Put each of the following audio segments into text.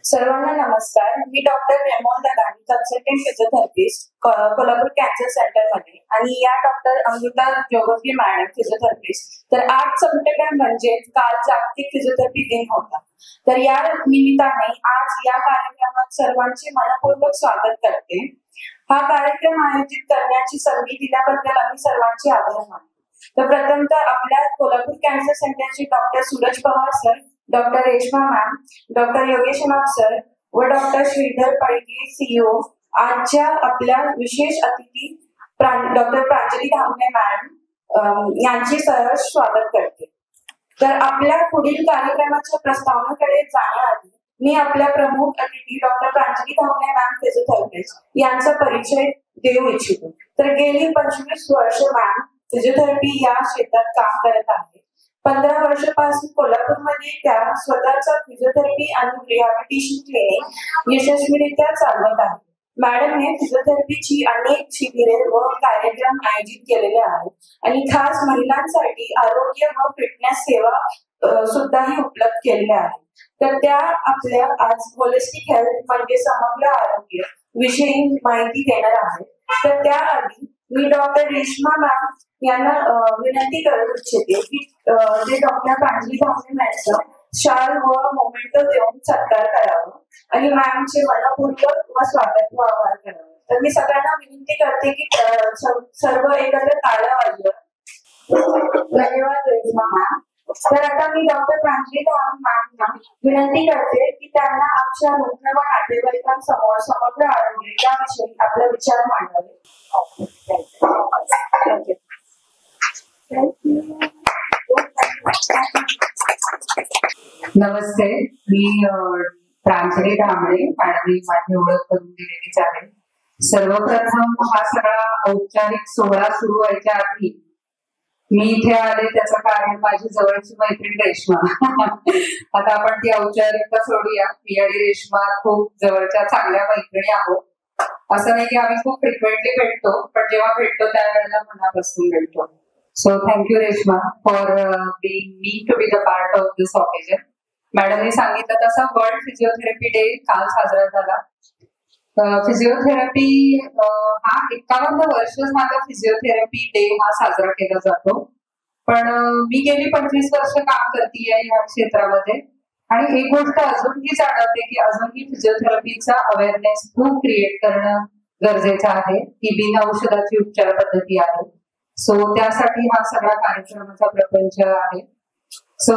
सर्वांना नमस्कार. मी doctor Remol Dagani, consultant physiotherapist, Kolhapur cancer centre मध्ये, आणि या doctor Ankita Jogoki madam, physiotherapist. तर 8 सप्टेंबर म्हणजे काल जागतिक फिजिओथेरपी दिन होता. तर या निमित्ताने आज या कार्यक्रमात सर्वांचे मनपूर्वक स्वागत करते. हा कार्यक्रम आयोजित करण्याची संधी दिल्याबद्दल आम्ही सर्वांचे आभार मानतो. तर प्रथमतः आपल्या कोल्हापूर कॅन्सर सेंटरचे doctor Suraj Pawar sir, doctor Reshma ma'am, doctor Yogesh Nath sir व डॉक्टर श्रीधर पळगे सीईओ आजच्या आपल्या विशेष अतिथी डॉक्टर प्रांजली धामणे मॅम यांचे सहर्ष स्वागत करते. तर आपल्या पुढील कार्यक्रमाच्या प्रस्तावनेकडे जाण्याआधी मी आपल्या प्रमुख अतिथी doctor Pranjali Dhamane ma'am, physiotherapist यांचा परिचय देऊ इच्छितो. तर गेली 25 वर्ष मॅम फिजिओथेरपी या क्षेत्रात काम करत आहे. 15 वर्षापासून कोल्हापूरमध्ये त्या स्वतःचा फिजिओथेरपी आणि रिहॅबिलिटेशन क्लिनिक यशस्वीरित्या चालवत आहे. मॅडमने फिजिओथेरपीची अनेक शिबिरे व कार्यक्रम आयोजित केलेले आहेत आणि खास महिलांसाठी आरोग्य व फिटनेस सेवा सुद्धाही उपलब्ध केलेल्या आहेत. तर त्या आपल्या आज होलिस्टिक हेल्थ म्हणजे समग्र आरोग्य विषयी माहिती देणार आहेत. तर त्याआधी मी डॉक्टर रेश्मा मॅम यांना विनंती करू इच्छिते की ते डॉक्टर प्रांजली धामणे मॅमचा शाल व मोमेंटो देऊन सत्कार करावा आणि मॅमचे मनपूर्वक व स्वागत व आभार करावे. तर मी सगळ्यांना विनंती करते की सर्व एकत्र टाळ्या वाजवा. धन्यवाद रेश्मा मॅम. तर आता मी डॉक्टर प्रांजली धामणे मॅमना विनंती करते की त्यांना आमच्या रुग्ण व नातेवाईकांसमोर समग्र आरोग्य याविषयी आपले विचार मांडावे. नमस्ते, मी प्रांजली धामणे. मॅडमनी माझी ओळख करून दिलेलीच आहे. सर्वप्रथम हा सगळा औपचारिक सोहळा सुरू व्हायच्या आधी मी इथे आले त्याचं कारण माझी जवळची मैत्रीण रेश्मा. आता आपण ती औपचारिकता सोडूया. मी आणि रेश्मा खूप जवळच्या चांगल्या मैत्रिणी आहोत. असं नाही की आम्ही खूप फ्रिक्वेंटली भेटतो, पण जेव्हा भेटतो त्यावेळेला मनापासून भेटतो. So thank you Reshma for being me to be the part of this occasion. मॅडमने सांगितलं तसा वर्ल्ड फिजिओथेरपी डे काल साजरा झाला. फिजिओथेरपी हा 51 वर्ष झालं फिजिओथेरपी डे हा साजरा केला जातो. पण मी गेली 25 वर्ष काम करते या क्षेत्रामध्ये आणि एक गोष्ट अजूनही जाणवते की अजूनही फिजिओथेरपीचा अवेअरनेस खूप क्रिएट करणं गरजेचं आहे. ही बिन औषधाची उपचार पद्धती आहे. सो त्यासाठी हा सगळा कार्यक्रमाचा प्रपंच आहे. So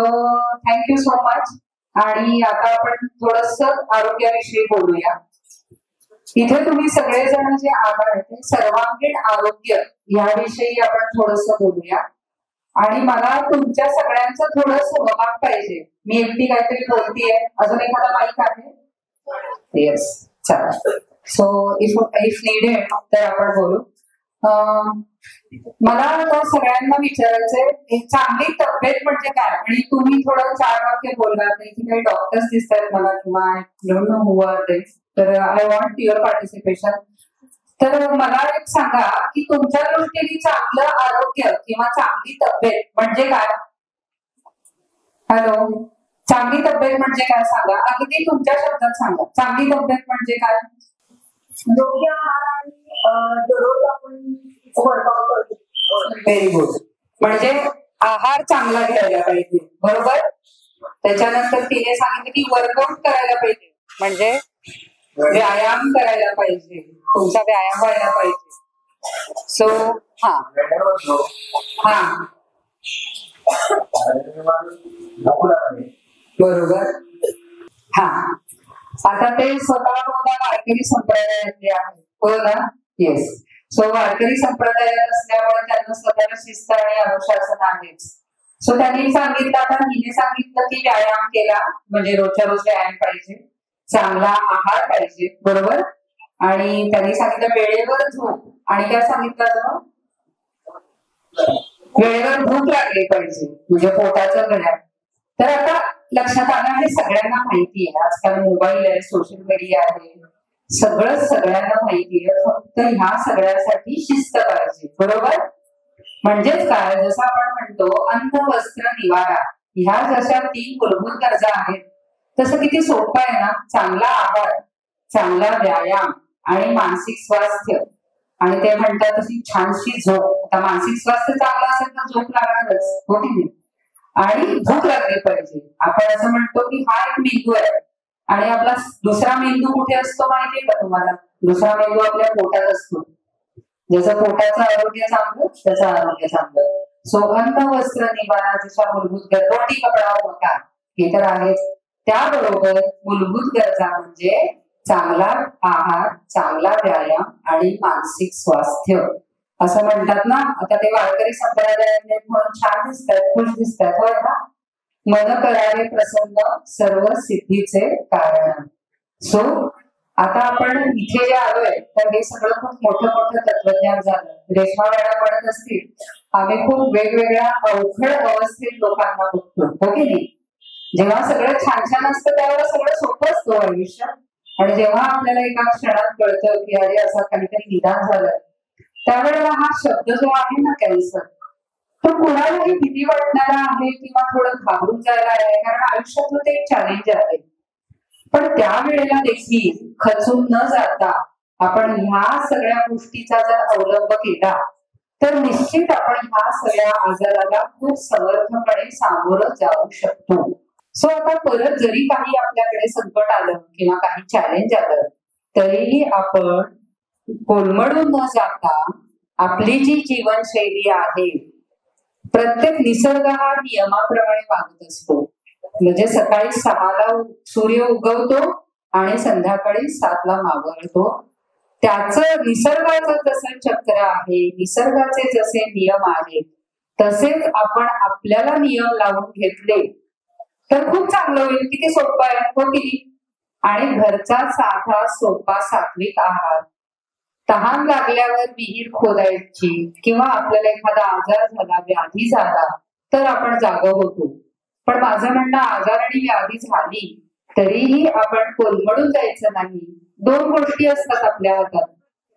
thank you so much. आणि आता आपण थोडस आरोग्याविषयी बोलूया. इथे तुम्ही सगळेजण जे आहात ते सर्वांगीण आरोग्य याविषयी आपण थोडस बोलूया. आणि मला तुमच्या सगळ्यांचं थोडं सहभाग पाहिजे. मी एकटी काहीतरी बोलतीये. अजून एखादा माईक आहे? येस, चला. सो इफ नीडेड तर आपण बोलू. मला आता सगळ्यांना विचारायचंय चांगली तब्येत म्हणजे काय. आणि तुम्ही थोडं 4 वाक्य बोलणार नाही की काही डॉक्टर्स दिसतात मला किंवा don't know who are they. तर आय वॉन्ट युअर पार्टिसिपेशन. तर मला एक सांगा की तुमच्या दृष्टीने चांगलं आरोग्य किंवा चांगली तब्येत म्हणजे काय? हॅलो, चांगली तब्येत म्हणजे काय सांगा. अगदी तुमच्या शब्दात सांगा. चांगली तब्येत म्हणजे काय? योग्य आहार आणि दररोज आपण वर्कआउट करतो. Very good. म्हणजे आहार चांगला घ्यायला पाहिजे, बरोबर. त्याच्यानंतर तिने सांगितलं की वर्कआउट करायला पाहिजे, म्हणजे व्यायाम करायला पाहिजे. तुमचा व्यायाम व्हायला पाहिजे. सो हा बरोबर. हा आता ते स्वतः वारकरी संप्रदायातले आहेत, हो ना? येस. सो वारकरी संप्रदायात असल्यामुळे त्यांना स्वतःला शिस्त आणि अनुशासन आहेच. सो त्यांनी सांगितलं, आता हिने सांगितलं की व्यायाम केला म्हणजे रोजच्या रोज व्यायाम पाहिजे, चांगला आहार पाहिजे, बरोबर. आणि त्यांनी सांगितलं वेळेवर झोप. आणि काय सांगितलं? वेळेवर भूक लागली पाहिजे, म्हणजे पोटाचं घड्याळ. तर आता लक्षात आलं, हे सगळ्यांना माहिती आहे. आजकाल मोबाईल आहे, सोशल मीडिया आहे, सगळं सगळ्यांना माहिती आहे. फक्त ह्या सगळ्यासाठी शिस्त पाहिजे, बरोबर. म्हणजेच काय, जसं आपण म्हणतो अन्न वस्त्र निवारा, ह्या जशा 3 मूलभूत गरजा आहेत तसं किती सोपं आहे ना. चांगला आहार, चांगला व्यायाम आणि मानसिक स्वास्थ्य, आणि ते म्हणतात तशी छानशी झोप. आता मानसिक स्वास्थ्य चांगलं असेल तर झोप लागणारच, हो की नाही? आणि भूक लागली पाहिजे. आपण असं म्हणतो की हा एक मेंदू आहे आणि आपला दुसरा मेंदू कुठे असतो माहितीये का तुम्हाला? दुसरा मेंदू आपल्या पोटात असतो. जसं पोटाचं आरोग्य चांगलं त्याचं आरोग्य चांगलं. सो अन्न वस्त्र निवारा जशा मूलभूत गरजा, रोटी कपडा मकान हे तर आहेच, त्याबरोबर मूलभूत गरजा म्हणजे चांगला आहार, चांगला व्यायाम आणि मानसिक स्वास्थ्य. असं म्हणतात ना, आता ते वारकरी संप्रदायाने म्हणून छान दिसतात, खुश दिसतात, होय ना? मन करारे प्रसन्न सर्व सिद्धीचे कारण. सो आता आपण इथे जे आलोय तर हे सगळं खूप मोठं मोठं तत्वज्ञान झालं. रेश्मा मॅडम म्हणत असतील आम्ही खूप वेगवेगळ्या अवघड अवस्थेत लोकांना बघतो, हो की नाही? जेव्हा सगळं छान छान असतं त्यावेळेला सगळं सोपं असतं आयुष्य, आणि जेव्हा आपल्याला एका क्षणात कळतं की अरे असं काहीतरी निदान झालं, त्यावेळेला हा शब्द जो आहे ना कॅन्सर, तो कुणालाही भीती वाटणारा आहे किंवा थोडं घाबरून जायला आहे, कारण आयुष्यातलं ते एक चॅलेंज आहे. पण त्यावेळेला देखील खचून न जाता आपण ह्या सगळ्या गोष्टीचा जर अवलंब केला तर निश्चित आपण ह्या सगळ्या आजाराला खूप समर्थपणे सामोरं जाऊ शकतो. सो आता परत जरी काही आपल्याकडे संकट आलं किंवा काही चॅलेंज आलं तरीही आपण कोलमडून न जाता आपली जी जीवनशैली आहे, प्रत्येक निसर्ग हा नियमाप्रमाणे वागत असतो. म्हणजे सकाळी 6ला सूर्य उगवतो आणि संध्याकाळी 7ला मावळतो. त्याचं निसर्गाचं जसं चक्र आहे, निसर्गाचे जसे नियम आहेत, तसेच आपण आपल्याला नियम लावून घेतले तर खूप चांगलं होईल. किती सोपं आहे, हो की? आणि घरचा साधा सोपा सात्विक आहार, तहान लागल्यावर विहीर खोदायची किंवा आपल्याला एखादा आजार झाला, व्याधी झाला तर आपण जागा होतो. पण माझं म्हणणं, आजार आणि व्याधी झाली तरीही आपण कोलमडून जायचं नाही. 2 गोष्टी असतात आपल्या हातात,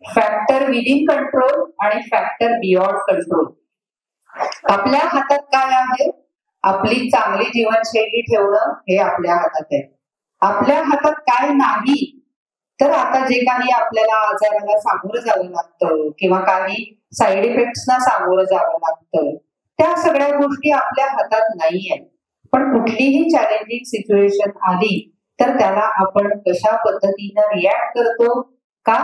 फॅक्टर विदिन कंट्रोल आणि फॅक्टर बियॉन्ड कंट्रोल. आपल्या हातात काय आहे? आपली चांगली जीवनशैली ठेवणं हे आपल्या हातात आहे. आपल्या हातात काय नाही तर आता जे काही आपल्याला आजाराला सामोरं जावं लागतं किंवा काही साईड इफेक्ट्सना सामोरं जावं लागतं, त्या सगळ्या गोष्टी आपल्या हातात नाहीये. पण कुठलीही चॅलेंजिंग सिच्युएशन आली तर त्याला आपण कशा पद्धतीनं रिॲक्ट करतो, का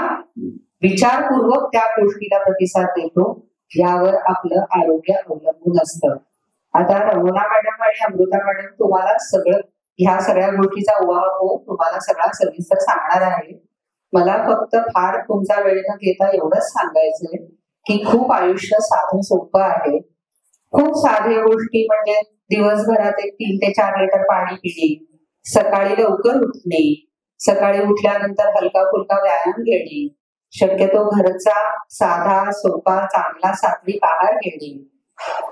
विचारपूर्वक त्या गोष्टीला प्रतिसाद देतो, यावर आपलं आरोग्य अवलंबून असतं. आता रमोना मॅडम आणि अमृता मॅडम तुम्हाला सगळं ह्या सगळ्या गोष्टीचा उहापोह तुम्हाला सगळा सविस्तर सांगणार आहे. मला फक्त फार तुमचा वेळ न घेता एवढंच सांगायचंय की खूप आयुष्य साधं सोपं आहे. खूप साध्या गोष्टी म्हणजे दिवसभरात एक 3 ते 4 लिटर पाणी पिणे, सकाळी लवकर उठणे, सकाळी उठल्यानंतर हलका फुलका व्यायाम घेणे, शक्यतो घरचा साधा सोपा चांगला सात्विक आहार घेणे,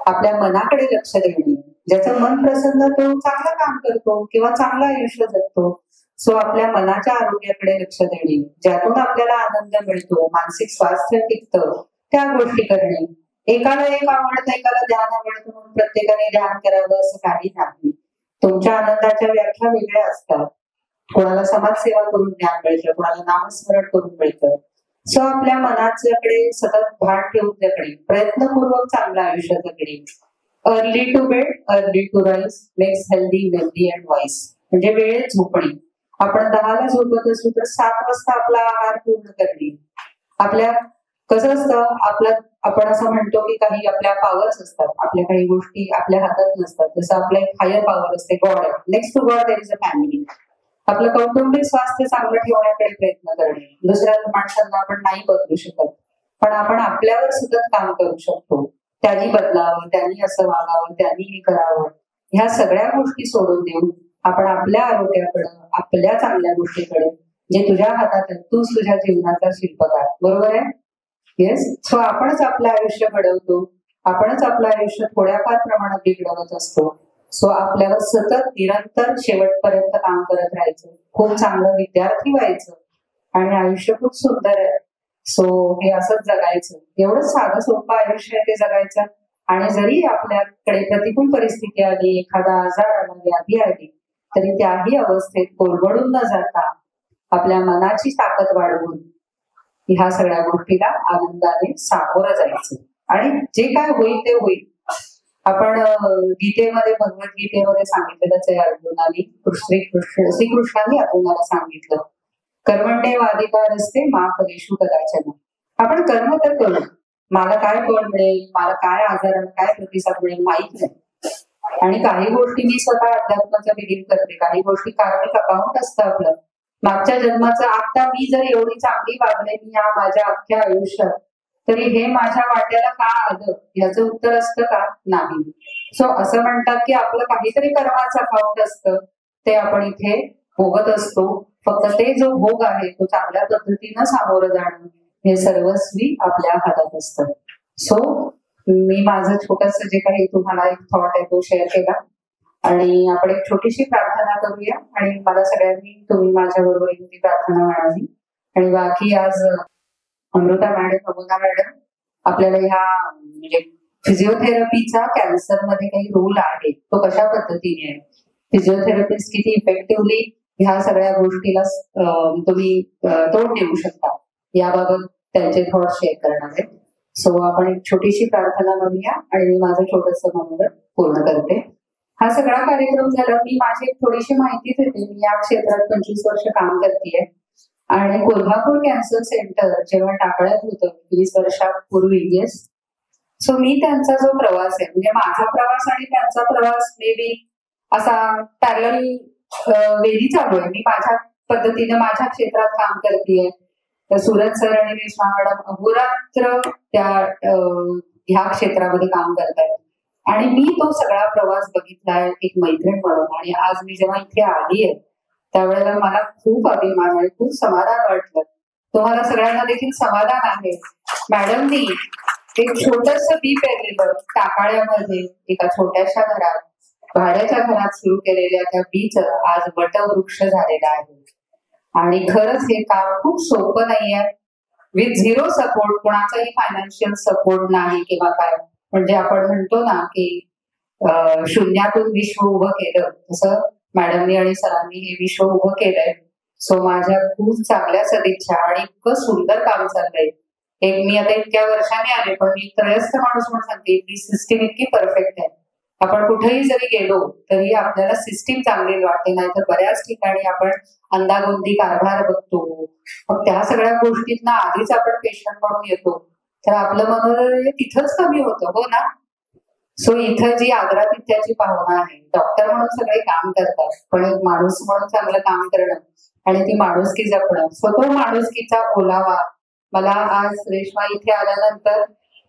आपल्या मनाकडे लक्ष देणे. ज्याचं मन प्रसन्न तो चांगलं काम करतो किंवा चांगलं आयुष्य जगतो. सो आपल्या मनाच्या आरोग्याकडे लक्ष देणे, ज्यातून आपल्याला आनंद मिळतो, मानसिक स्वास्थ्य टिकतं, त्या गोष्टी करणे. एकाला एक आवडतं, एकाला ध्यान आवडतं म्हणून प्रत्येकाने ध्यान करावं असं काही नाही. तुमच्या आनंदाच्या व्याख्या वेगळ्या असतात. कोणाला समाजसेवा करून ज्ञान मिळतं, कोणाला नामस्मरण करून मिळतं. सो आपल्या मनाच्याकडे सतत भान ठेवून जगणे, प्रयत्नपूर्वक चांगलं आयुष्य जगणे. Early to bed early to rise makes healthy wealthy and wise. म्हणजे वेळेत झोपणे. आपण 10ला झोपत असू तर 7 वाजता आपला आहार पूर्ण करणे. आपल्या कसं असतं, आपण असं म्हणतो की काही आपल्या पॉवर्स असतात, आपल्या काही गोष्टी आपल्या हातात नसतात. जसं आपल्या हायर पॉवर असते God. Next to God there is a family. आपलं कौटुंबिक स्वास्थ्य चांगलं ठेवण्याकडे प्रयत्न करणे. दुसऱ्या माणसांना आपण नाही बदलू शकत, पण आपण आपल्यावर सतत काम करू शकतो. त्यांनी बदलावं, त्यांनी असं वागावं, त्यांनी हे करावं, ह्या सगळ्या गोष्टी सोडून देऊन आपण आपल्या आरोग्याकडे, आपल्या चांगल्या गोष्टीकडे, जे तुझ्या हातात आहे, तूच तुझ्या जीवनाचा शिल्पकार. बरोबर आहे? येस. सो आपणच आपलं आयुष्य घडवतो, आपणच आपलं आयुष्य थोड्याफार प्रमाणात बिघडवत असतो. सो आपल्याला सतत निरंतर शेवटपर्यंत काम करत राहायचं, खूप चांगलं विद्यार्थी व्हायचं आणि आयुष्य खूप सुंदर आहे. सो हे असंच जगायचं. एवढं साधं सोपं आयुष्य आहे ते जगायचं. आणि जरी आपल्याकडे प्रतिकूल परिस्थिती आली, एखादा आजार आला, व्याधी आली, तरी त्याही अवस्थेत कोलमडून न जाता आपल्या मनाची ताकद वाढवून ह्या सगळ्या गोष्टीला आनंदाने सामोरं जायचं आणि जे काय होईल ते होईल. आपण गीतेमध्ये, भगवद्गीतेमध्ये सांगितलेलंच आहे अर्जुनाने, श्रीकृष्णाने अर्जुनाला सांगितलं, कर्मण्येवाधिकार असते मा फलेषु कदाचन. आपण कर्म तर करू, मला काय फळ मिळेल, मला काय आजाराला काय प्रतिसाद मिळेल माहित नाही. आणि काही गोष्टी मी स्वतः अध्यात्माचा बिलीव्ह करते, काही गोष्टी कार्मिक अकाउंट असतं आपलं. मागच्या जन्माचं आता मी जर एवढी चांगली वागले मी या माझ्या अख्ख्या आयुष्यात, तरी हे माझ्या वाट्याला का आलं याचं उत्तर असतं का? नाही. सो असं म्हणतात की आपलं काहीतरी कर्माचं अकाउंट असतं, ते आपण इथे भोगत असतो. फक्त ते जो भोग आहे तो चांगल्या पद्धतीनं सामोरं जाणं हे सर्वस्वी आपल्या हातात असतं. सो मी माझं छोटस जे काही तुम्हाला एक थॉट आहे तो शेअर केला आणि आपण एक छोटीशी प्रार्थना करूया आणि मला सगळ्यांनी तुम्ही माझ्या बरोबर ती प्रार्थना म्हणाली. आणि बाकी आज अमृता मॅडम, नमोदा मॅडम आपल्याला ह्या म्हणजे फिजिओथेरपीचा कॅन्सरमध्ये काही रोल आहे तो कशा पद्धतीने आहे, फिजिओथेरपिस्ट किती इफेक्टिव्हली ह्या सगळ्या गोष्टीला तुम्ही तोंड देऊ शकता याबाबत त्यांचे थॉट शेअर करणार आहेत. सो आपण एक छोटीशी प्रार्थना करूया आणि मी माझं छोटंसं मनोगत पूर्ण करते. हा सगळा कार्यक्रम झाला, मी माझी एक थोडीशी माहिती देते. मी या क्षेत्रात 25 वर्ष काम करतेय आणि कोल्हापूर कॅन्सर सेंटर जेव्हा टाकळ्यात होतं 20 वर्षापूर्वी, येस, सो मी त्यांचा जो प्रवास आहे म्हणजे माझा प्रवास आणि त्यांचा प्रवास मे बी असा पॅरलल वेळी चालू आहे. मी माझ्या पद्धतीने माझ्या क्षेत्रात काम करतेय, सुरज सर आणि रेश्मा मॅडम अहोरात्र त्या ह्या क्षेत्रामध्ये काम करतायत आणि मी तो सगळा प्रवास बघितलाय एक मैत्रीण म्हणून. आणि आज मी जेव्हा इथे आली आहे त्यावेळेला मला खूप अभिमान आणि खूप समाधान वाटलं. तुम्हाला सगळ्यांना देखील समाधान आहे. मॅडमनी एक छोटस बी पेरलेलं टाकाळ्यामध्ये एका छोट्याशा घरात, भाड्याच्या घरात सुरू केलेल्या त्या बीचं आज वटवृक्ष झालेला आहे. आणि खरंच हे काम खूप सोपं नाहीये. विथ झिरो सपोर्ट, कोणाचाही फायनान्शियल सपोर्ट नाही किंवा काय, म्हणजे आपण म्हणतो ना की शून्यातून विश्व उभं केलं, तसं मॅडमनी आणि सरांनी हे विश्व उभं केलंय. सो माझ्या खूप चांगल्या सदिच्छा आणि इतकं सुंदर काम चाललंय. एक मी आता इतक्या वर्षाने आले पण मी त्रयस्थ माणूस म्हणून सांगते, ही सिस्टीम इतकी परफेक्ट आहे. आपण कुठेही जरी गेलो तरी आपल्याला सिस्टीम चांगली वाटते, नाही तर बऱ्याच ठिकाणी आपण अंदागोंदी कारभार बघतो. मग त्या सगळ्या गोष्टींना आधीच आपण पेशंट म्हणून येतो तर आपलं मनोरंजन तिथंच कमी होतं, हो ना. सो इथं जी आदरातिथ्याची भावना आहे, डॉक्टर म्हणून सगळे काम करतात पण एक माणूस म्हणून चांगलं काम करणं आणि ती माणुसकी जपणं, सो तो माणुसकीचा ओलावा मला आज रेश्मा इथे आल्यानंतर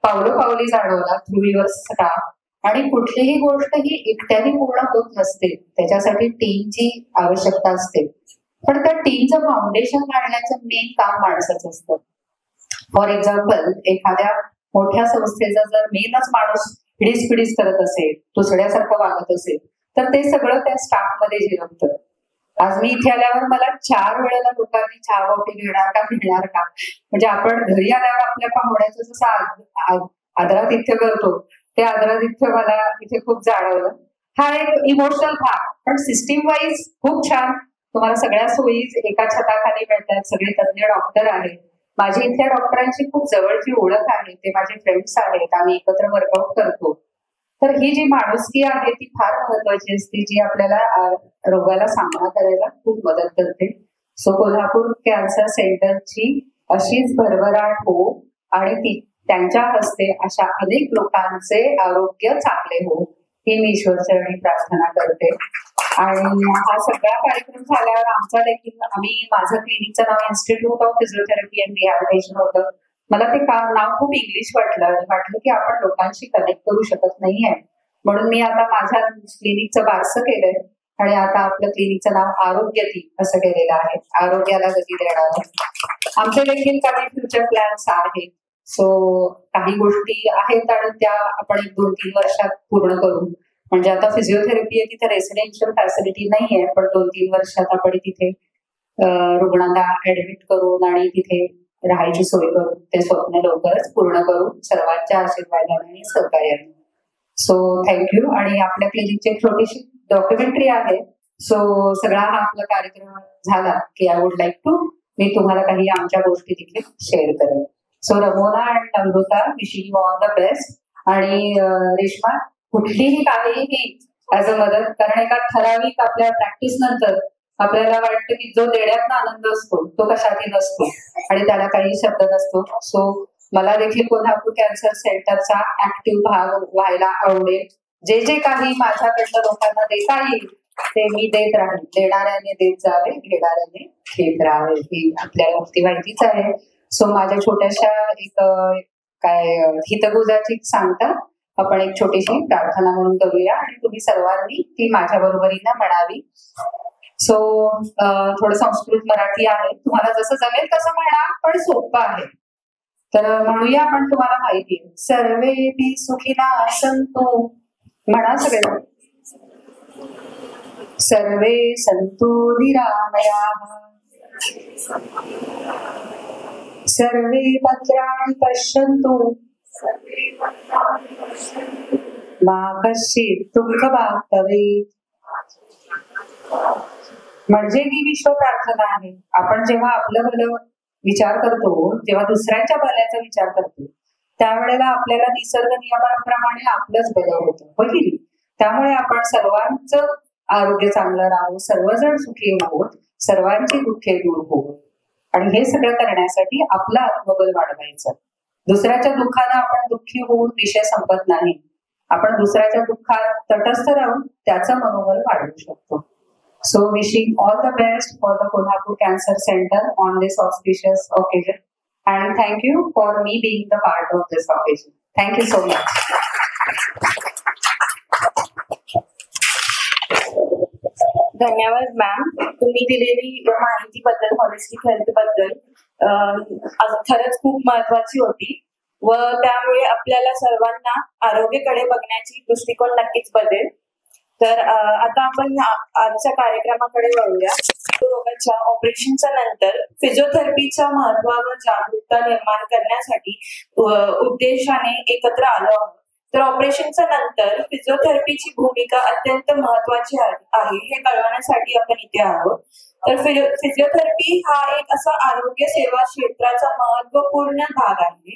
पावलोपावली जाणवला थ्रू युअर स्टाफ. आणि कुठलीही गोष्ट ही एकट्याने पूर्ण होत नसते, त्याच्यासाठी टीमची आवश्यकता असते. पण त्या टीमचं फाउंडेशन काढण्याचं मेन काम माणसाचं असतं. फॉर एक्झाम्पल, एखाद्या मोठ्या संस्थेचा जर मेनच माणूस हिडीस करत असेल, दुसऱ्यासारखं वागत असेल, तर ते सगळं त्या स्टाफमध्ये झिरपतं. आज मी इथे आल्यावर मला 4 वेळेला लोकांनी चहा कॉफी घेणार का, म्हणजे आपण घरी आल्यावर आपल्या पाहुण्याचं जसं आदरातिथ्य करतो ते आदरातिथ्य मला इथे खूप जाणवलं. हा एक इमोशनल भाग, पण सिस्टीम वाईज खूप छान. तुम्हाला सगळ्या सोयी एका छताखाली मिळतात, सगळे तज्ञ डॉक्टर आहेत. माझी इथल्या डॉक्टरांची खूप जवळची ओळख आहे, ते माझे फ्रेंड्स आहेत, आम्ही एकत्र वर्कआउट करतो. तर ही जी माणुसकी आहे ती फार महत्वाची असते, जी आपल्याला रोगाला सामना करायला खूप मदत करते. सो कोल्हापूर कॅन्सर सेंटरची अशीच भरभराट हो आणि त्यांच्या हस्ते अशा अनेक लोकांचे आरोग्य चांगले हो, ही मी ईश्वरचरणी प्रार्थना करते. आणि हा सगळा कार्यक्रम झाल्यावर आमचा देखील माझं क्लिनिकचं नाव institute of physiotherapy and rehabilitation होतं. मला ते नाव खूप इंग्लिश वाटलं आणि वाटलं की आपण लोकांशी कनेक्ट करू शकत नाहीये, म्हणून मी आता माझ्या क्लिनिकचं बारसं केलंय आणि आता आपलं क्लिनिकचं नाव आरोग्यती असं केलेलं आहे, आरोग्याला गती देणारं. आमचे देखील काही फ्युचर प्लॅन्स आहेत. सो काही गोष्टी आहेत आणि त्या आपण 1-2-3 वर्षात पूर्ण करू. म्हणजे आता फिजिओथेरपी आहे तिथे रेसिडेन्शियल फॅसिलिटी नाहीये, पण 2-3 वर्षात आपण तिथे रुग्णांना ऍडमिट करून आणि तिथे राहायची सोय करून ते स्वप्न लवकरच पूर्ण करू, सर्वांच्या आशीर्वादाने आणि सहकार्याने. So thank you. आणि आपल्या क्लिनिकची एक छोटीशी डॉक्युमेंटरी आहे, सो सगळा हा आपला कार्यक्रम झाला की I would like to me तुम्हाला काही आमच्या गोष्टी देखील शेअर करेन. So Ramona and Amrita wishing you all the best. आणि रेश्मा कुठलीही काहीही ऍज अ मदर, कारण एका ठराविक आपल्या प्रॅक्टिस नंतर आपल्याला वाटतं की जो देण्यातला आनंद असतो तो कशातही नसतो आणि त्याला काही शब्द नसतो. सो मला देखील कोल्हापूर कॅन्सर सेंटरचा ऍक्टिव्ह भाग व्हायला आवडेल. जे जे काही माझ्याकडनं लोकांना देता येईल ते मी देत राहील. देणाऱ्याने देत जावे, घेणाऱ्याने घेत राहावे, ही आपल्याला ती माहितीच आहे. सो माझ्या छोट्याशा एक काय हितगुजाची सांगता आपण एक छोटीशी प्रार्थना म्हणून करूया आणि तुम्ही सर्वांनी ती माझ्या बरोबरीनं म्हणावी. सो थोडं संस्कृत मराठी आहे, तुम्हाला जसं जमेल तसं म्हणा, पण सोपं आहे. तर म्हणूया आपण, तुम्हाला माहिती आहे, सर्वेपि सुखिनः सन्तु. म्हणा सगळे. सर्वे सन्तु निरामयाः, सर्वे भद्राणि पश्यन्तु, मा कश्चित् दुःखभाग् भवेत्. म्हणजे ही विश्व प्रार्थना आहे. आपण जेव्हा आपलं भलं विचार करतो, जेव्हा दुसऱ्यांच्या भल्याचा विचार करतो, त्यावेळेला आपल्याला निसर्ग नियमांप्रमाणे आपलंच बदल होतं, हो की नाही? त्यामुळे आपण सर्वांचं आरोग्य चांगलं राहू, सर्वजण सुखी होत, सर्वांची दुःखे दूर होत. आणि हे सगळं करण्यासाठी आपला आत्मबल वाढवायचं. दुसऱ्याच्या दुःखानं आपण दुःखी होऊन विषय संपत नाही. आपण दुसऱ्याच्या दुःखात तटस्थ राहून त्याचं मनोबल वाढवू शकतो. So wishing all the best for the Kolhapur Cancer Center on this auspicious occasion, and thank you for me being the part of this occasion. Thank you so much. धन्यवाद मॅम, तुम्ही दिलेली माहिती बद्दल, हॉलिस्टिक हेल्थ बद्दल खरंच खूप महत्वाची होती व त्यामुळे आपल्याला सर्वांना आरोग्याकडे बघण्याची दृष्टिकोन नक्कीच बदलेल. तर आता आपण आजच्या कार्यक्रमाकडे वळूया. रोगाच्या ऑपरेशनच्या नंतर फिजिओथेरपीच्या महत्वावर जागरूकता निर्माण करण्यासाठी उद्देशाने एकत्र आलो आहोत. तर ऑपरेशनच्या नंतर फिजिओथेरपीची भूमिका अत्यंत महत्वाची आहे हे कळवण्यासाठी आपण इथे आहोत. तर फिजिओथेरपी हा एक असा आरोग्य सेवा क्षेत्राचा महत्वपूर्ण भाग आहे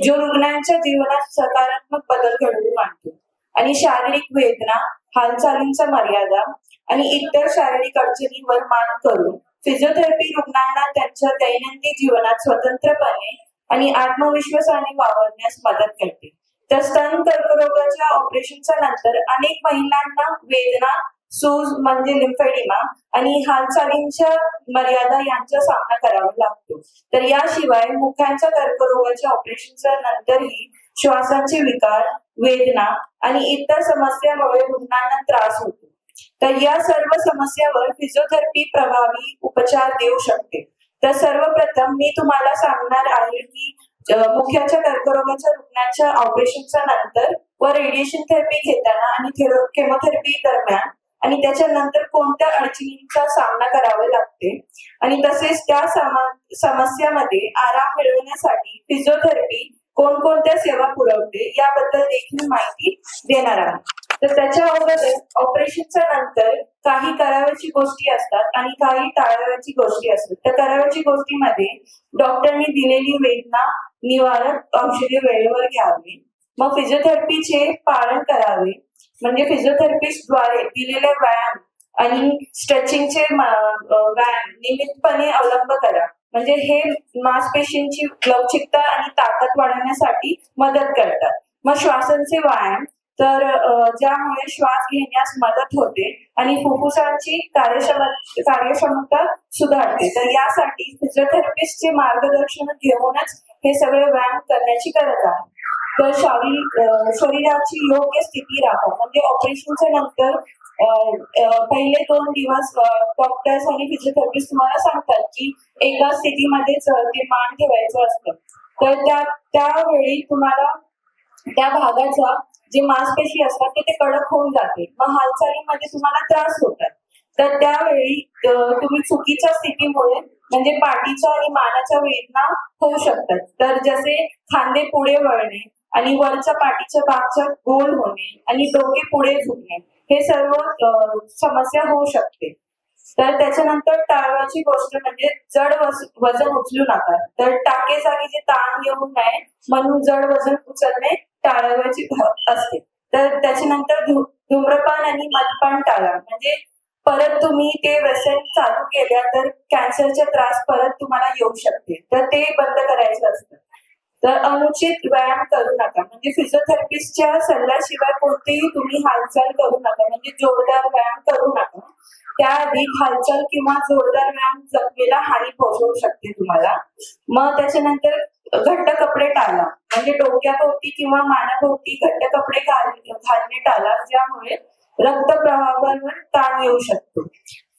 जो रुग्णांच्या जीवनात सकारात्मक बदल घडवून आणतो आणि शारीरिक वेदना, हालचालींच्या मर्यादा आणि इतर शारीरिक अडचणींवर मात करून फिजिओथेरपी रुग्णांना त्यांच्या दैनंदिन जीवनात स्वतंत्रपणे आणि आत्मविश्वासाने वावरण्यास मदत करते. तर स्तन कर्करोगाच्या ऑपरेशनच्या नंतर अनेक महिलांना वेदना, सूज म्हणजे लिम्फेडिमा आणि हालचालींच्या मर्यादा यांचा सामना करावा लागतो. तर याशिवाय मुखांच्या कर्करोगाच्या ऑपरेशनच्या नंतरही श्वासांचे विकार, वेदना आणि इतर समस्यामुळे रुग्णांना त्रास होतो. तर या सर्व समस्यावर फिजिओथेरपी प्रभावी उपचार देऊ शकते. तर सर्वप्रथम मी तुम्हाला सांगणार आहे की मुख्याच्या कर्करोगाच्या रुग्णाच्या ऑपरेशनच्या नंतर व रेडिएशन थेरपी घेताना आणि केमोथेरपी दरम्यान आणि त्याच्यानंतर कोणत्या अडचणींचा सामना करावा लागते आणि तसेच त्या समस्यामध्ये आराम मिळवण्यासाठी फिजिओथेरपी कोणकोणत्या सेवा पुरवते याबद्दल देखील माहिती देणार आहे. तर त्याच्या अगोदर ऑपरेशनच्या नंतर काही करावयाची गोष्टी असतात आणि काही टाळावयाची गोष्टी असतात. तर करावयाची गोष्टीमध्ये डॉक्टरनी दिलेली वेदना निवारक औषधे वेळेवर घ्यावी, मग फिजिओथेरपीचे पालन करावे, म्हणजे फिजिओथेरपिस्टद्वारे दिलेले व्यायाम आणि स्ट्रेचिंगचे व्यायाम नियमितपणे अवलंब करा, म्हणजे हे मांसपेशींची लवचिकता आणि ताकद वाढवण्यासाठी मदत करतात. मग श्वासांचे व्यायाम, तर ज्यामुळे श्वास घेण्यास मदत होते आणि फुफ्फुसांची कार्यक्षमता सुधारते. तर यासाठी फिजिओथेरपिस्टचे मार्गदर्शन घेऊनच हे सगळे व्यायाम करण्याची गरज आहे. तर शरीराची योग्य स्थिती राखा, म्हणजे ऑपरेशनच्या नंतर पहिले 2 दिवस डॉक्टर्स आणि फिजिओथेरपिस्ट तुम्हाला सांगतात की एका स्थितीमध्येच ते मान ठेवायचं असतं. तर त्यावेळी तुम्हाला त्या भागाचा जे मांसपेशी असतात ते कडक होऊन जाते, मग हालचालीमध्ये तुम्हाला त्रास होतात. तर त्यावेळी तुम्ही चुकीच्या स्थितीमुळे म्हणजे पाठीच्या आणि मानाच्या वेदना होऊ शकतात. तर जसे खांदे पुढे वळणे आणि वरच्या पाठीच्या भागच्या गोल होणे आणि डोके पुढे झुकणे हे सर्व समस्या होऊ शकते. तर त्याच्यानंतर टाळवायची गोष्ट म्हणजे जड वजन उचलू नका. तर टाके जागी जे ताण येऊ नये म्हणून जड वजन उचलणे टाळवायची असते. तर त्याच्यानंतर धूम्रपान आणि मद्यपान टाळा. म्हणजे परत तुम्ही ते व्यसन चालू केल्या तर कॅन्सरचे त्रास परत तुम्हाला येऊ शकते. तर ते बंद करायचं असतं. तर अनुचित व्यायाम करू नका. म्हणजे फिजिओथेरपिस्टच्या सल्ल्याशिवाय कोणतीही तुम्ही हालचाल करू नका. म्हणजे जोरदार व्यायाम करू नका. त्याआधी हालचाल किंवा जोरदार व्यायाम जखमेला हानी पोहोचवू शकते तुम्हाला. मग त्याच्यानंतर घट्ट कपडे टाळा. म्हणजे डोक्याभोवती किंवा मानाभोवती घट्ट कपडे घालणे टाळा, ज्यामुळे रक्तप्रवाहावर ताण येऊ शकतो.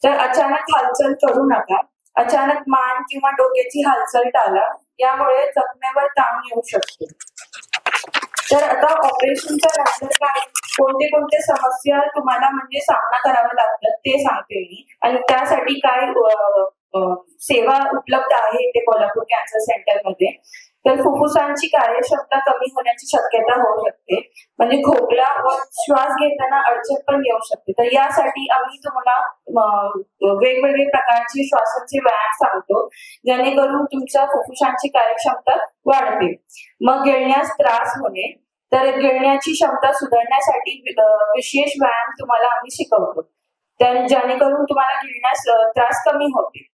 तर अचानक हालचाल करू नका. अचानक मान किंवा डोक्याची हालचाल टाळा, यामुळे जखमेवर ताण येऊ शकतो. तर आता ऑपरेशनच्या नंतर काय कोणते कोणते समस्या तुम्हाला म्हणजे सामना करावा लागतात ते सांगते मी. आणि त्यासाठी काय सेवा उपलब्ध आहे ते कोल्हापूर कॅन्सर सेंटरमध्ये. तर फुफ्फुसांची कार्यक्षमता कमी होण्याची शक्यता होऊ शकते. म्हणजे खोकला व श्वास घेताना अडचण पण येऊ शकते. तर यासाठी आम्ही तुम्हाला वेगवेगळे प्रकारचे श्वासाचे व्यायाम सांगतो, जेणेकरून तुमच्या फुफ्फुसांची कार्यक्षमता वाढते. मग गिळण्यास त्रास होणे. तर गिळण्याची क्षमता सुधारण्यासाठी विशेष व्यायाम तुम्हाला आम्ही शिकवतो, तर जेणेकरून तुम्हाला गिळण्यास त्रास कमी होते.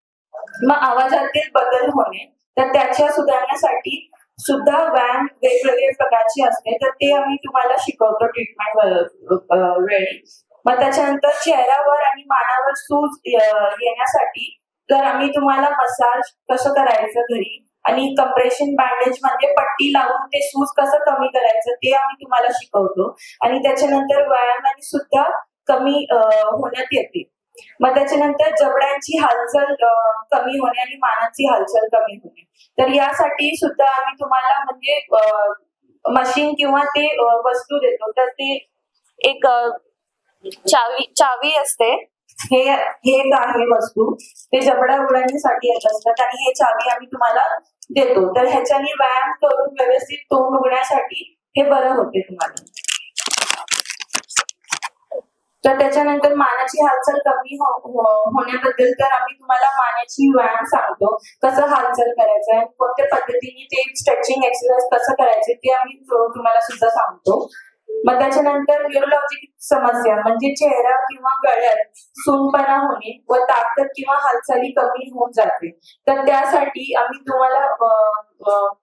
मग आवाजातील बदल होणे. तर त्याच्या सुधारण्यासाठी सुद्धा व्यायाम वेगवेगळे प्रकारचे असते. तर ते आम्ही तुम्हाला शिकवतो ट्रीटमेंट वेळी. मग त्याच्यानंतर चेहऱ्यावर आणि मानावर सूज येण्यासाठी तर आम्ही तुम्हाला मसाज कसं करायचं घरी आणि कंप्रेशन बँडेज म्हणजे पट्टी लावून ते सूज कसं कमी करायचं ते आम्ही तुम्हाला शिकवतो. आणि त्याच्यानंतर व्यायामाने सुद्धा कमी होण्यात येते. मग त्याच्यानंतर जबड्यांची हालचाल कमी होणे आणि मानाची हालचाल कमी होणे. तर यासाठी सुद्धा आम्ही तुम्हाला म्हणजे मशीन किंवा ते वस्तू देतो. तर ते एक चावी असते. हे एक आहे वस्तू, ते जबडा उघडण्यासाठी येत असतात आणि हे चावी आम्ही तुम्हाला देतो. तर ह्याच्याने व्यायाम करून व्यवस्थित तोंड उघडण्यासाठी हे बरं होते तुम्हाला. तर त्याच्यानंतर मानाची हालचाल कमी होण्याबद्दल तर आम्ही तुम्हाला मानाची व्यायाम सांगतो, कसं हालचाल करायचं आणि कोणत्या पद्धतीने ते स्ट्रेचिंग एक्सरसाइज कसं करायचे ते आम्ही तुम्हाला सुद्धा सांगतो. मग त्याच्यानंतर न्यूरोलॉजिक समस्या म्हणजे चेहरा किंवा गळ्यात सुंदपणा होणे व ताकद किंवा हालचाली कमी होऊन जाते. तर त्यासाठी आम्ही तुम्हाला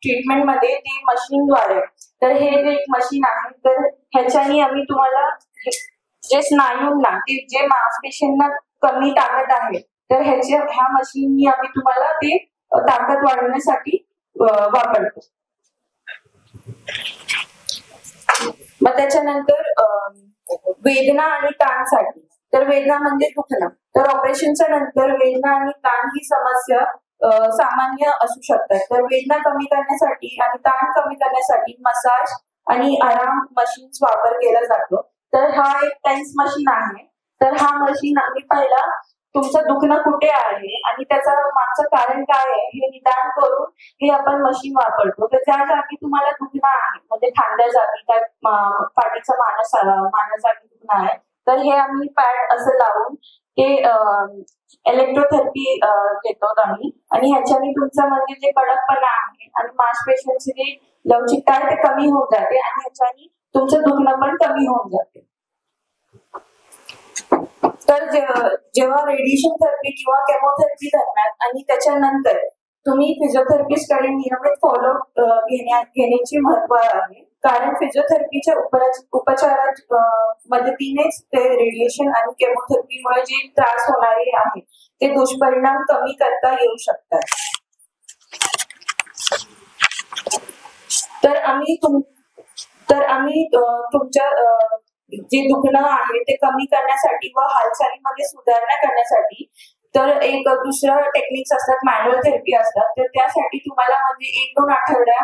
ट्रीटमेंटमध्ये ते मशीनद्वारे, तर हे जे एक मशीन आहे तर ह्याच्याने आम्ही तुम्हाला जे स्नायूंना जे मांसपेशींना कमी ताकद आहे तर ह्या मशीननी आम्ही तुम्हाला ते ताकद वाढवण्यासाठी वापरतो. मग त्याच्यानंतर वेदना आणि ताणसाठी. तर वेदना म्हणजे दुखणं. तर ऑपरेशनच्या नंतर वेदना आणि ताण ही समस्या सामान्य असू शकतात. तर वेदना कमी करण्यासाठी आणि ताण कमी करण्यासाठी मसाज आणि आराम मशीन्स वापर केला जातो. तर हा एक टेन्स मशीन आहे. तर हा मशीन आम्ही पहिला तुमचं दुखणं कुठे आहे आणि त्याचं मागचं कारण काय आहे हे निदान करून हे आपण मशीन वापरतो. तर ज्या जागी तुम्हाला दुखणं आहे म्हणजे खांद्या जागी काय पाठीचा मानाजागी दुखणं आहे तर हे आम्ही पॅड असं लावून ते इलेक्ट्रोथेरपी देतो आम्ही. आणि ह्याच्याने तुमचं म्हणजे जे कडकपणा आहे आणि मांसपेशींची जी लवचिकता आहे ते कमी होऊन जाते आणि ह्याच्याने तुमचं दुखणं पण कमी होऊन जाते. तर जेव्हा रेडिएशन थेरपी किंवा केमोथेरपी दरम्यान आणि त्याच्यानंतर तुम्ही फिजिओथेरपिस्ट कडे नियमित फॉलोअप घेण्याची महत्व आहे. कारण फिजिओथेरपीच्या उपचाराच्या मदतीनेच ते रेडिएशन आणि केमोथेरपीमुळे जे त्रास होणारे आहे ते दुष्परिणाम कमी करता येऊ शकतात. तर आम्ही तुमच्या जे दुखणं आहे ते कमी करण्यासाठी व हालचालीमध्ये सुधारणा करण्यासाठी तर एक दुसरं टेक्निक्स असतात, मॅन्युअल थेरपी असतात. तर त्यासाठी तुम्हाला म्हणजे 1-2 आठवड्या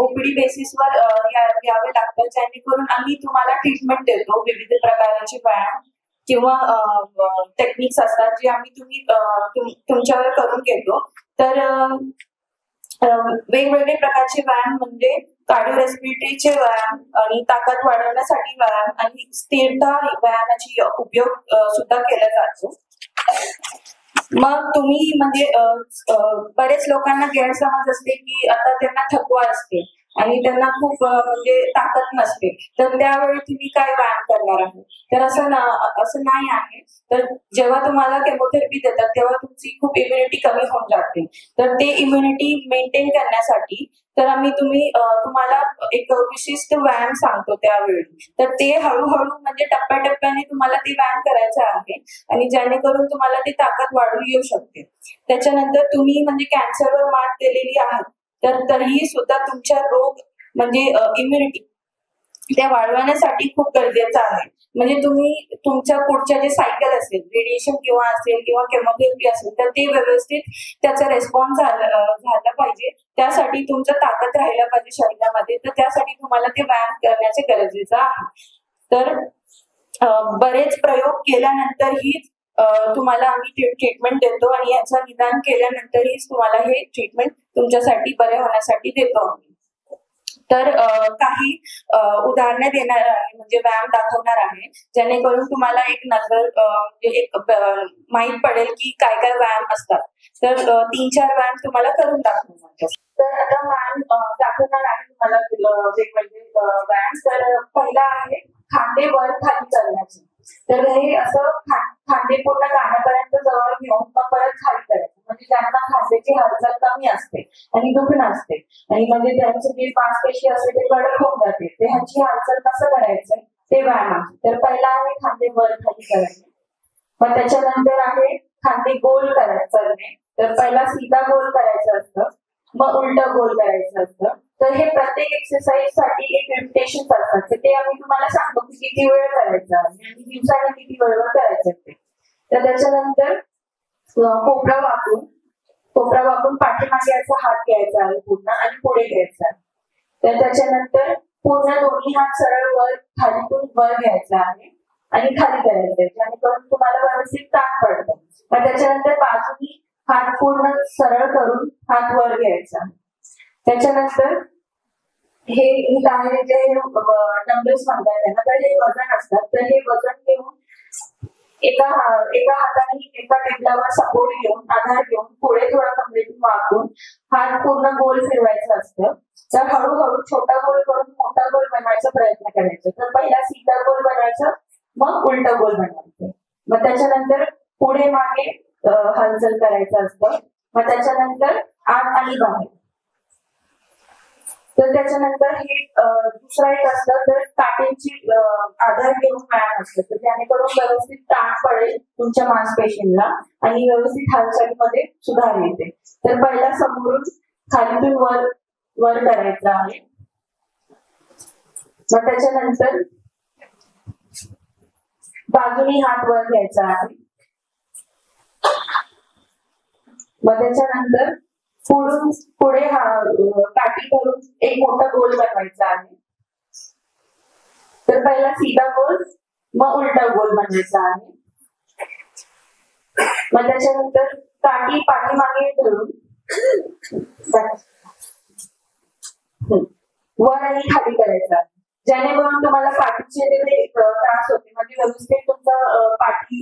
ओपीडी बेसिसवर यावे लागतात, जेणेकरून आम्ही तुम्हाला ट्रीटमेंट देतो. विविध प्रकारचे व्यायाम किंवा टेक्निक्स असतात जे आम्ही तुमच्यावर करून घेतो. तर वेगवेगळे प्रकारचे व्यायाम म्हणजे कार्डिओ रेस्पिरेटरीचे व्यायाम आणि ताकद वाढवण्यासाठी व्यायाम आणि स्थिरता व्यायामाची उपयोग सुद्धा केला जातो. मग तुम्ही म्हणजे बरेच लोकांना गैरसमज असते की आता त्यांना थकवा असते आणि त्यांना खूप म्हणजे ताकद नसते, तर त्यावेळी तुम्ही काय व्यायाम करणार आहे? तर असं नाही आहे. तर जेव्हा तुम्हाला केमोथेरपी देतात तेव्हा तुमची खूप इम्युनिटी कमी होऊन जाते. तर ते इम्युनिटी मेंटेन करण्यासाठी तर तुम्हाला एक विशिष्ट व्यायाम सांगतो त्यावेळी. तर ते हळूहळू म्हणजे टप्प्याटप्प्याने तुम्हाला ते व्यायाम करायचं आहे आणि जेणेकरून तुम्हाला ती ताकद वाढून येऊ शकते. त्याच्यानंतर तुम्ही म्हणजे कॅन्सरवर मात केलेली आहे, तर तरीही सुद्धा तुमच्या रोग म्हणजे इम्युनिटी त्या वाढवण्यासाठी खूप गरजेचं आहे. म्हणजे तुम्ही तुमच्या पुढच्या जे सायकल असेल, रेडिएशन किंवा केमोथेरपी असेल, तर ते व्यवस्थित त्याचा रिस्पॉन्स झाला पाहिजे. त्यासाठी तुमचं ताकद राहायला पाहिजे शरीरामध्ये. तर त्यासाठी तुम्हाला ते व्यायाम करण्याचे गरजेचं आहे. तर बरेच प्रयोग केल्यानंतरही तुम्हाला आम्ही ट्रीटमेंट देतो आणि याचं निदान केल्यानंतरही तुम्हाला हे ट्रीटमेंट तुमच्यासाठी बरे होण्यासाठी देतो आम्ही. तर काही उदाहरणे देणार आहे, म्हणजे व्यायाम दाखवणार आहे, जेणेकरून तुम्हाला एक नजर माहित पडेल की काय काय व्यायाम असतात. तर 3-4 व्यायाम तुम्हाला करून दाखवणार. तर आता व्यायाम दाखवणार आहे तुम्हाला वेगवेगळे व्यायाम. तर पहिला आहे खांदे वर खाली करण्याचे. तर हे असं खांदे पूर्ण कानापर्यंत जवळ घेऊन मग परत खाली करायचं. म्हणजे त्यांना खांद्याची हालचाल कमी असते आणि दुखणं असते आणि म्हणजे त्यांचे जे मांसपेशी असते ते कडक होऊन जाते. ते ह्याची हालचाल कसं करायचं ते व्यायाम आहे. तर पहिला आहे खांदे वर खाली करायचे. मग त्याच्यानंतर आहे खांदे गोल करणे. तर पहिला सीधा गोल करायचं असतं, मग उलट गोल करायचं असतं. तर हे प्रत्येक एक्सरसाइज साठी एक लिमिटेशन असतात. तर ते आम्ही तुम्हाला सांगतो की किती वेळ करायचा आणि दिवसाला किती वेळेवर करायचं ते. तर त्याच्यानंतर कोपरा वाकून पाठीमागे असा हात घ्यायचा आहे पूर्ण आणि पुढे घ्यायचा आहे. तर त्याच्यानंतर पूर्ण दोन्ही हात सरळ वर खालीतून वर घ्यायचा आहे आणि खाली करायचं आहे, जेणेकरून तुम्हाला व्यवस्थित ताण पडतं. मग त्याच्यानंतर बाजूनी हात पूर्ण सरळ करून हात वर घ्यायचा. त्याच्यानंतर हे आहे जे डंबल्स म्हणतात त्यांना, तर हे वजन असतात. तर हे वजन घेऊन एका हाताने एका टेबलावर सपोर्ट घेऊन आधार घेऊन पुढे थोडा कमरेतून वाकून हात पूर्ण गोल फिरवायचं असतं. तर हळूहळू छोटा गोल करून मोठा गोल बनवायचा प्रयत्न करायचा. तर पहिला सीधा गोल बनवायचा, मग उलटा गोल बनवायचं. मग त्याच्यानंतर पुढे मागे हालचाल करायचं असतं. मग त्याच्यानंतर आत आणि बाहेर. तर त्याच्यानंतर हे दुसरा एक असतं, तर काटेंची आधार घेऊन व्यायाम असतं. तर जेणेकरून व्यवस्थित ताण पडेल तुमच्या मांसपेशींना आणि व्यवस्थित हालचालीमध्ये सुधार येते. तर पहिला समोरून खालीतून वर करायचं आहे. मग त्याच्यानंतर बाजूनी हात वर घ्यायचा आहे. मग त्याच्यानंतर पुढे काठी धरून एक मोठा गोल बनवायचा आहे. तर पहिला सीधा गोल, मग उलटा गोल बनवायचा आहे. मग त्याच्यानंतर काठी पाठीमागे धरून वर आणि खाली करायचा, जेणेकरून तुम्हाला पाठीचे त्रास होते. म्हणजे व्यवस्थित तुमचा पाठी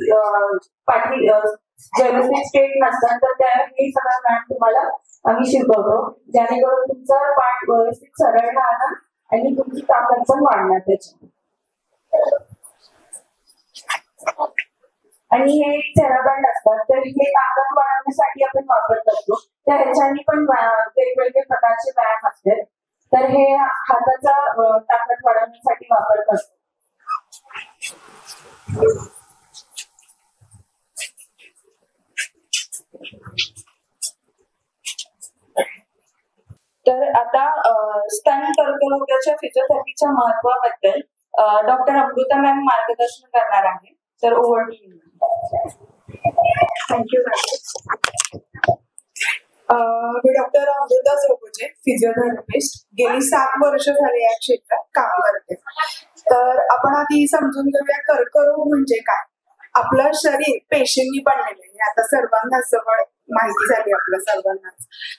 व्यवस्थित स्ट्रेट नसतात, तर त्या हे सगळं व्यायाम तुम्हाला आम्ही शिकवतो, जेणेकरून तुमचा पाठ व्यवस्थित सरळ राहणार आणि तुमची ताकद पण वाढणार त्याची. आणि हे थेराबँड असतात. तर हे ताकद वाढवण्यासाठी आपण वापर करतो. तर ह्याच्यानी पण वेगवेगळे प्रकारचे व्यायाम असतात. तर हे हाताचा ताकद वाढवण्यासाठी वापर करतो. तर आता स्तन कर्करोगाच्या फिजिओथेरपीच्या महत्वाबद्दल डॉक्टर अमृता मॅम मार्गदर्शन करणार आहे. तर over to you. Thank you ma'am. मी डॉक्टर अमृता चौगुले, फिजिओथेरपिस्ट. गेली 7 वर्ष झाली या क्षेत्रात काम करते. तर आपण आधी समजून घेऊया कर्करोग म्हणजे काय. आपलं शरीर पेशींनी बनलेलं आहे, आता सर्वांना जवळ माहिती झाली आपल्या सर्वांना.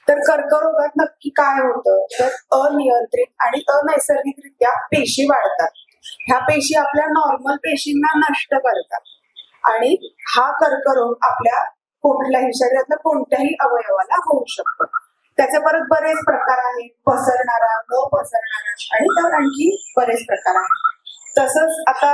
तर कर्करोगात नक्की काय होतं, तर अनियंत्रित आणि अनैसर्गिकरित्या पेशी वाढतात. ह्या पेशी आपल्या नॉर्मल पेशींना नष्ट करतात आणि हा कर्करोग आपल्या कुठल्याही शरीरातल्या कोणत्याही अवयवाला होऊ शकतो. त्याचे परत बरेच प्रकार आहेत, पसरणारा, न पसरणारा आणि तर आणखी बरेच प्रकार आहेत. तसंच आता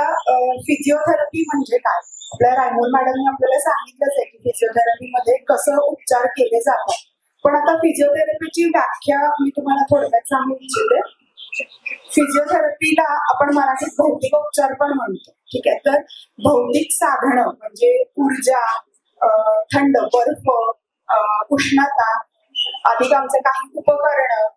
फिजिओथेरपी म्हणजे काय, आपल्या रायमोल मॅडमने आपल्याला सांगितलंच आहे की फिजिओथेरपीमध्ये कसं उपचार केले जातात. पण आता फिजिओथेरपीची व्याख्या मी तुम्हाला थोडक्यात सांगू इच्छिते. फिजिओथेरपीला आपण मराठीत भौतिक उपचार पण म्हणतो. ठीक आहे, तर भौतिक साधनं म्हणजे ऊर्जा, थंड बर्फ, उष्णता, अधिक आमचे काही उपकरणं,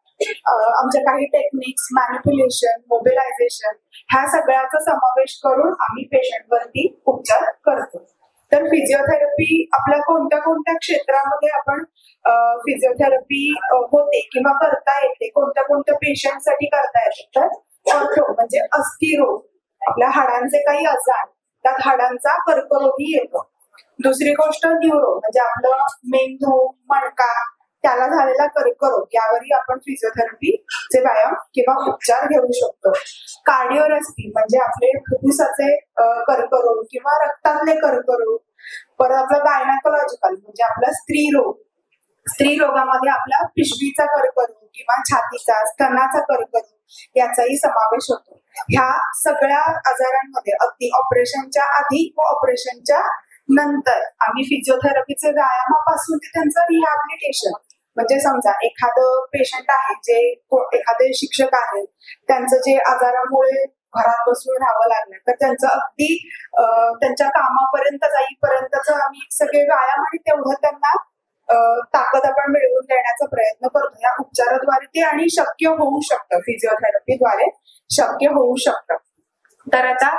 आमच्या काही टेक्निक्स, मॅनिप्युलेशन, मोबिलायझेशन ह्या सगळ्याचा समावेश करून आम्ही पेशंटवरती उपचार करतो. तर फिजिओथेरपी आपल्या कोणत्या कोणत्या क्षेत्रामध्ये आपण फिजिओथेरपी होते किंवा करता येते, कोणत्या कोणत्या पेशंटसाठी करता येते, तर ऑर्थो म्हणजे अस्थिरोग, आपल्या हाडांचे काही आजार, त्यात हाडांचा कर्करोगही येतो. दुसरी गोष्ट न्यूरो म्हणजे आपलं मेंदू, मणका, त्याला झालेला कर्करोग, यावरही आपण फिजिओथेरपीचे व्यायाम किंवा उपचार घेऊ शकतो. कार्डिओरेस्पी म्हणजे आपले फुफ्फुसाचे कर्करोग किंवा रक्तातले कर्करोग. परत आपलं गायनाकोलॉजिकल म्हणजे आपला स्त्री रोगामध्ये आपला पिशवीचा कर्करोग किंवा छातीचा, स्तनाचा कर्करोग याचाही समावेश होतो. ह्या सगळ्या आजारांमध्ये अगदी ऑपरेशनच्या आधी व ऑपरेशनच्या नंतर आम्ही फिजिओथेरपीचे व्यायामापासून ते त्यांचं रिहॅबिलिटेशन म्हणजे समजा एखादं पेशंट आहे, जे एखादे शिक्षक आहेत, त्यांचं जे आजारामुळे घरात बसून राहावं लागलं, तर त्यांचं अगदी त्यांच्या कामापर्यंत जाईपर्यंतच आम्ही सगळे व्यायाम आणि तेवढं त्यांना ताकद आपण मिळवून देण्याचा प्रयत्न करतो. या उपचाराद्वारे ते आणि शक्य होऊ शकतं, फिजिओथेरपीद्वारे शक्य होऊ शकतं. तर आता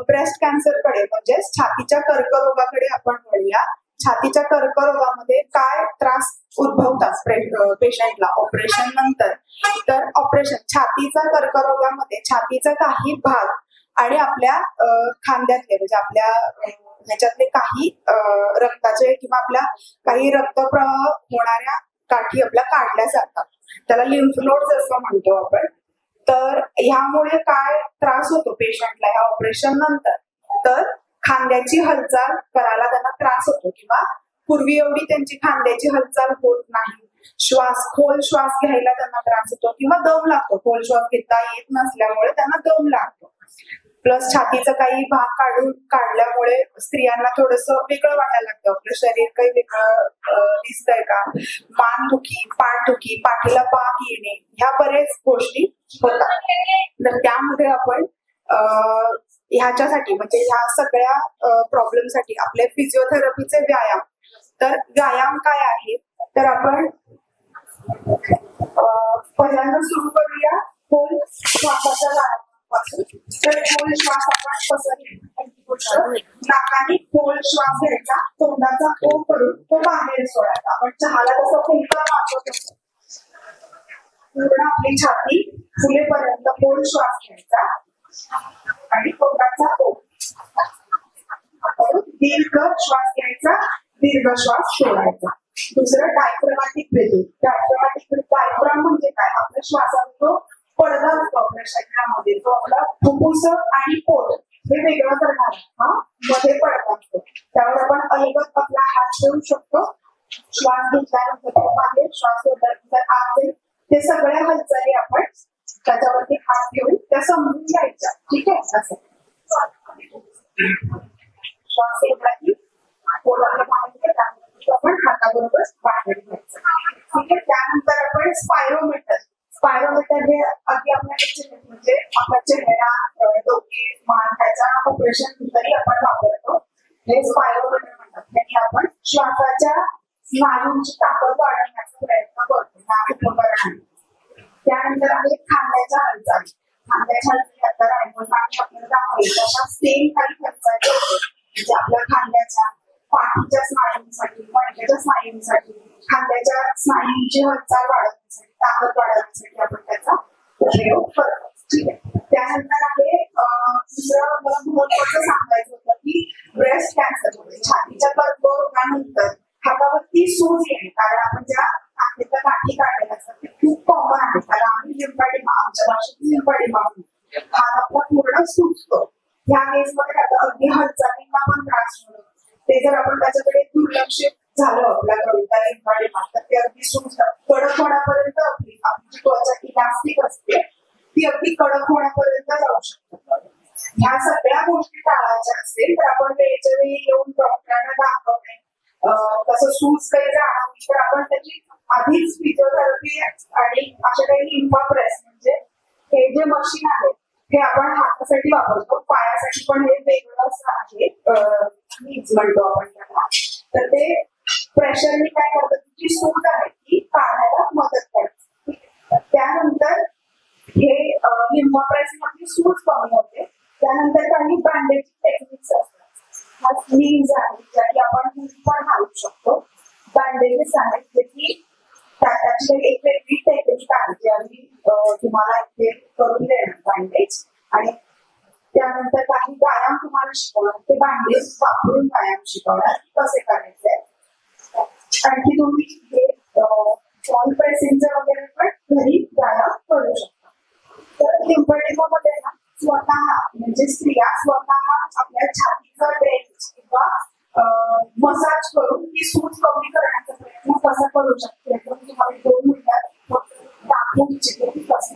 ब्रेस्ट कॅन्सरकडे म्हणजे छातीच्या कर्करोगाकडे आपण वळूया. छातीच्या कर्करोगामध्ये काय त्रास उद्भवतात पेशंटला ऑपरेशन नंतर, तर ऑपरेशन छातीच्या कर्करोगामध्ये छातीचा काही भाग आणि आपल्या खांद्यातले म्हणजे आपल्या ह्याच्यातले काही रक्ताचे किंवा आपल्या काही रक्तप्रवाह होणाऱ्या गाठी आपल्या काढल्या जातात, त्याला लिम्फ नोड्स असं म्हणतो आपण. तर ह्यामुळे काय त्रास होतो पेशंटला ह्या ऑपरेशन नंतर, तर खांद्याची हालचाल करायला त्यांना त्रास होतो किंवा पूर्वी एवढी त्यांची खांद्याची हालचाल होत नाही. खोल श्वास घ्यायला त्यांना त्रास होतो किंवा दम लागतो, खोल श्वास घेता येत नसल्यामुळे त्यांना दम लागतो. प्लस छातीचा काही भाग काढल्यामुळे स्त्रियांना थोडंसं वेगळं वाटायला लागतं, आपलं शरीर काही वेगळं दिसतंय का, मानदुखी, पाठदुखी, पाठीला पाक येणे, ह्या बरेच गोष्टी होतात. तर त्यामध्ये आपण ह्याच्यासाठी म्हणजे ह्या सगळ्या प्रॉब्लेमसाठी आपले फिजिओथेरपीचे व्यायाम. तर व्यायाम काय आहे, तर आपण पहिल्यांदा सुरू करूया खोल श्वासाच्या व्यायामापासून. तर खोल श्वास आपण कसं घ्यायचा, नाकाने खोल श्वास घ्यायचा, तोंडाचा ओ करून तो बाहेर सोडायचा. आपण चहाला कसं फुंकला मारतो तसं पूर्ण आपली छाती फुलेपर्यंत खोल श्वास घ्यायचा आणि तोंडाचा ओ दीर्घ श्वास घ्यायचा, दीर्घ श्वास सोडायचा. दुसरं डायफ्रामॅटिक ब्रीथिंग. डायफ्राम म्हणजे काय, आपल्या श्वासाचा जो पडदा असतो आपल्या शरीरामध्ये, तो आपला फुफ्फुस आणि पोट हे वेगळं करणार हा मध्ये पडदा असतो, त्यावर आपण अलगद आपला हात ठेवू शकतो. श्वास घेतल्यानंतर बाहेर, श्वास सोडल्यानंतर आत जाईल. ते सगळ्या हालचाली आपण त्याच्यावरती हात घेऊन त्या समजून घ्यायच्या. ठीक आहे, असं श्वास घेतला की पोटाला बाहेर आपण हाताबरोबर बाहेर घ्यायचं. ठीक आहे, त्यानंतर आपण स्पायरोमीटर हे अगदी आपल्या म्हणजे आपल्या चेहरा, डोके, मान त्याच्या ऑपरेशन तरी आपण वापरतो. हे स्पायरोमीटर म्हणतात. म्हणजे आपण श्वासाच्या स्नायूंची ताकद वाढवण्याचा प्रयत्न करतो ह्या उपकरणाने. त्यानंतर आहे खांद्याच्या हालचाली. खांद्याच्या हालचाली आता आपल्याला दाखवली तशा सेम काही हालचाली म्हणजे आपल्या खांद्याच्या पाठीच्या स्नायूंसाठी, मणक्याच्या स्नायूंसाठी, खांद्याच्या स्नायूंची हालचाल वाढवण्यासाठी, ताकद वाढवण्यासाठी आपण त्याचा उपयोग करतो. ठीक आहे, त्यानंतर आहे दुसरं मला महत्वाचं सांगायचं होतं की ब्रेस्ट कॅन्सर म्हणजे छातीच्या कर्करोगानंतर हातावरती सूज येणे, कारण आपण ज्या हाताच्या गाठी काढलेल्या असतात ते खूप कॉमन आहे. कारण आम्ही लिंफाडिमा, आमच्या भाषेत लिंफाडिमा म्हणतो. हात आपला पूर्ण सुजतो. ह्या केसमध्ये आता अगदी हालचालींना पण त्रास होतो. ते जर आपण त्याच्याकडे दुर्लक्षित झालं आपल्याकडून त्या लिंफाडिमा, तर ते अगदी सुजतात. कडक होण्यापर्यंत आपली त्वचा इलास्टिक असते, ती अगदी कडक होण्यापर्यंत जाऊ शकते. ह्या सगळ्या गोष्टी टाळायच्या असतील तर आपण वेळच्या वेळी येऊन डॉक्टरांना दाखवणे, तसं सूज काही जाणवली तर आपण त्याची आधीच फिजिओथेरपी आणि अशा काही लिंफाप्रेस म्हणजे हे जे मशीन आहे हे आपण हातासाठी वापरतो. पायासाठी पण हे वेगळं असं आहे, म्हणतो आपण त्याला. तर ते प्रेशरने काय करतं, जी सूज आहे ती काढायला मदत करते. त्यानंतर हे लिंफाप्रेस मध्ये सूज कमी होते. त्यानंतर काही बँडेज टेक्निक्स असतात. हा स्लीव्ज आहेत ज्या की आपण पण घालू शकतो. बँडेजेस आहेत जे की त्याची एक वेगळी टेक्निक आहे जी आम्ही तुम्हाला इथे करून देणार बँडेज. आणि त्यानंतर काही व्यायाम तुम्हाला शिकवणार, ते बँडेज वापरून व्यायाम शिकवणार कसे करायचे. आणखी तुम्ही हे वॉल प्रेसिंगचे वगैरे पण घरी व्यायाम करू शकता. तर लिंफाडेमामध्ये ना स्वतः म्हणजे स्त्रिया स्वतः आपल्या छातीचा ड्रेनेज किंवा मसाज करून ती सूज कमी करण्याचा प्रयत्न कसा करू शकते तुम्हाला 2 मिनिटात दाखवू इच्छिते की कसं.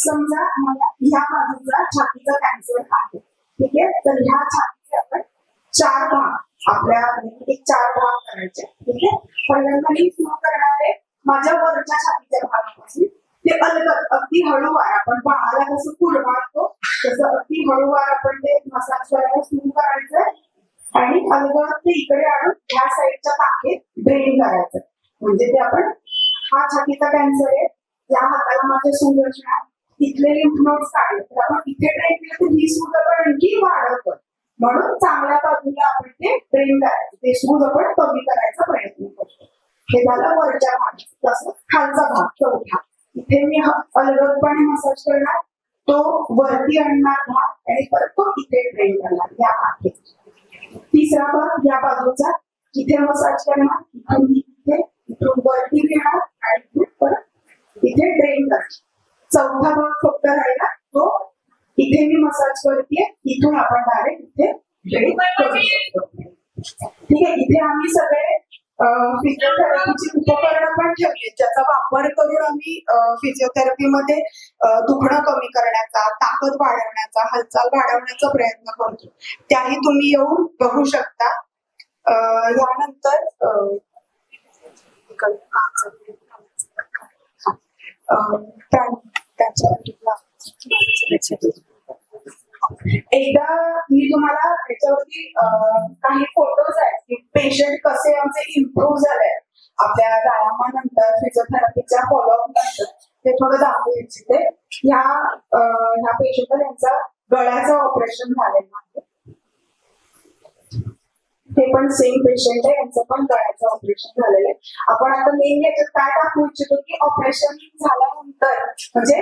समजा मला ह्या बाजूचा छातीचा कॅन्सर आहे, ठीक आहे. तर ह्या छातीचे आपण 4 भाग आपल्या 4 भाग करायचे, ठीक आहे. पहिल्यांदा मी सुरू करणारे माझ्या वरच्या छातीच्या भागापासून ते अलगद अगदी हळूवार, आपण बाळाला कसं कुरवाळतो तसं अगदी हळूवार आपण ते मसाज करायला सुरू करायचंय. आणि अलगद ते इकडे आणून ह्या साईडच्या टाकेत ड्रेन करायचं. म्हणजे ते आपण हा छातीचा कॅन्सर आहे, या हाताला माझे सूज असणार, तिथले लिम्फ नोड्स काढले तर आपण इथे ड्रेन केलं तर ही सूज आपण आणखी वाढवतो. म्हणून चांगल्या बाजूला आपण ते ड्रेन करायचं, ते सूज आपण कमी करायचा प्रयत्न करतो. हे झालं वरच्या भाग. तसं खालचा भाग चौथा, इथे मी अलगदपणे मसाज करणार, तो वरती आणणार भाग आणि परत तो इथे ड्रेन करणार या भागात. तिसरा भाग या बाजूचा, इथे मसाज करणार, इथून वरती घेणार आणि परत इथे ड्रेन करणार. चौथा भाग फक्त राहिला, तो इथे मी मसाज करते, इथून आपण डायरेक्ट इथे ड्रेन करू शकतो. ठीक आहे. इथे आम्ही सगळे फिजिओथेरपीची उपकरणं पण ठेवली ज्याचा वापर करून आम्ही फिजिओथेरपीमध्ये दुखणं कमी करण्याचा, ताकद वाढवण्याचा, हालचाल वाढवण्याचा प्रयत्न करतो. त्याही तुम्ही येऊन बघू शकता. यानंतर एकदा मी तुम्हाला याच्यावरती काही फोटोज आहेत की पेशंट कसे आमचे इम्प्रूव्ह झाले आपल्या व्यायामानंतर, फिजिओथेरपीच्या फॉलोअप नंतर, ते थोडं दाखवू इच्छिते. ह्या पेशंटला त्यांचा गळ्याचं ऑपरेशन झालेलं आहे. हे पण सेम पेशंट आहे, यांचं पण गळ्याचं ऑपरेशन झालेलं आहे. आपण आता मेन याच्यात काय दाखवू इच्छितो की ऑपरेशन झाल्यानंतर म्हणजे